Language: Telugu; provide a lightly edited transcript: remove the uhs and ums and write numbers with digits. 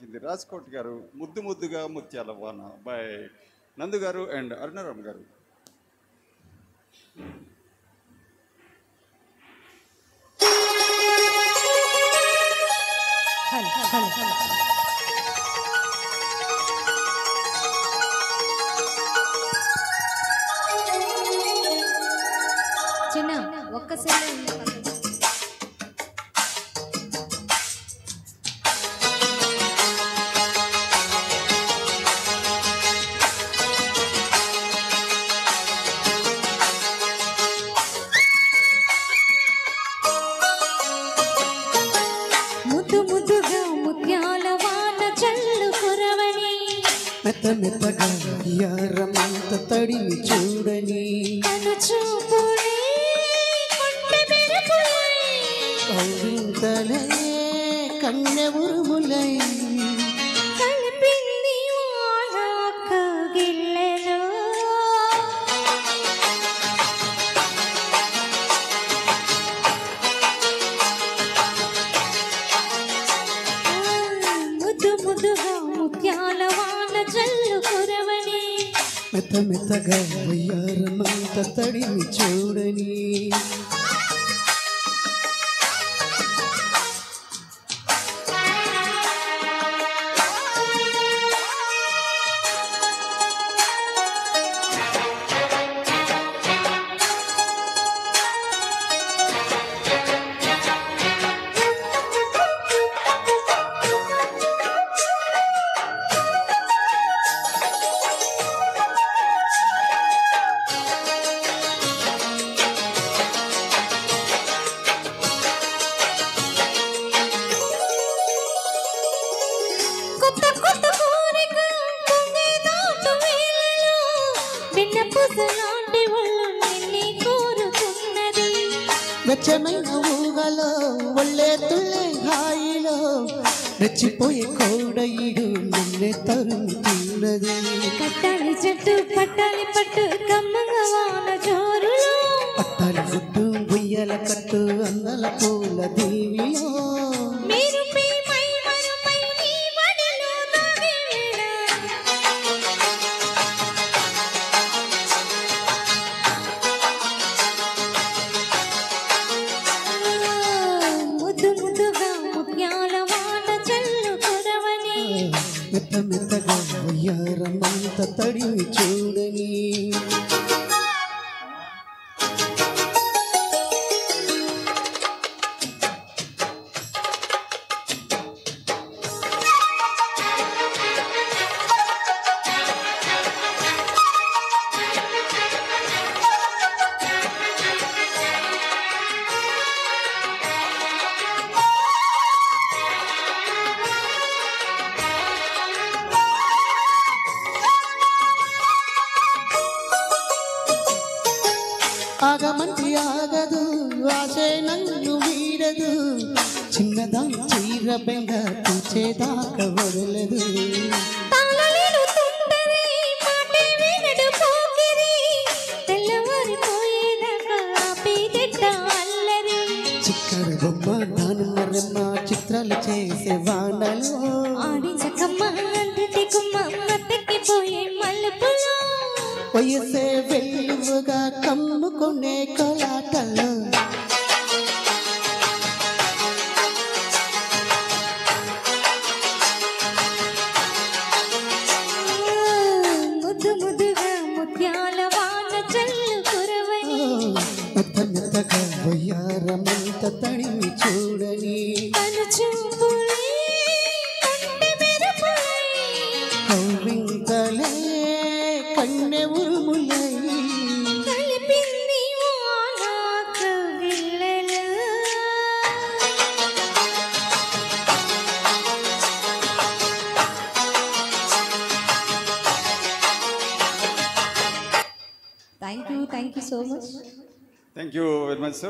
ఇది రాజ్కోట్ గారు ముద్దు ముద్దుగా ముత్యాల వాన బై నందు గారు అండ్ అరుణారామ్ గారు. చిన్న ఒక్కసారి ముద్దు ముద్దుగా ముత్యాల వాన చల్లు కురవని మెత్త మెత్తగా యారమంత తడిని చూడని తను చూపులే కొంటె మెరుపులై కౌరింతలే కన్నె ఉరుములై కలిపింది వాన కగిళ్ళలో ముద్దు ముద్దుగా ముత్యాల వాన చల్లు కురవని మెత్త మెత్తగా యారమంత తడిని చూడని కొత్త కొత్త కోరిక పొంగే దాటు వేళలో వెన్న పూసలాంటి ఒళ్ళు నిన్నే కోరుతున్నది వెచ్చమైన ఊగలో ఒళ్ళే తుళ్ళే హాయిలో రెచ్చిపోయే కోడయిడు నిన్నే తరుముతున్నది కట్టాలి చెట్టు పట్టాలి పట్టు కమ్మగా వాన జోరులో పట్టాలి గుట్టు బుయ్యల కట్టు అందల పూల దీవిలో మీరు పై మరుపై నీ వడిలో దాగే వేళ ముద్దు ముద్దుగా ముత్యాల వాన చల్లు కురవని మెత్త మెత్తగా వయ్యారమంత తడిని చూడని ఆగమంటి ఆగదు ఆశే నన్ను వీడదు చిన్నదాని చీర బెంగ పూచేదాకా వదలదు తాళలేడు తుంటరి మాటే వినడు పోకిరి తెల్లవారిపోయేదాకా ఆపేదెట్ట అల్లరి చిక్కర బొమ్మ దానున్న రెమ్మ చిత్రాలు చేసే వానలో ఆడించకమ్మ అంతటి కుమ్మ మత్తెక్కిపోయే మల్లెపులో వయసే వెలుగుగా కమ్ముకునే కోలాటలో ముద్దు ముద్దుగా ముత్యాల వాన చల్లు కురవని మెత్త మెత్తగా వయ్యారమంత తడిని చూడని తను చూపులే కొంటె మెరుపులై కౌరింతలే కన్నె ఉరుములై కలిపింది వాన కగిళ్ళలో thank you so much. Thank you very much sir.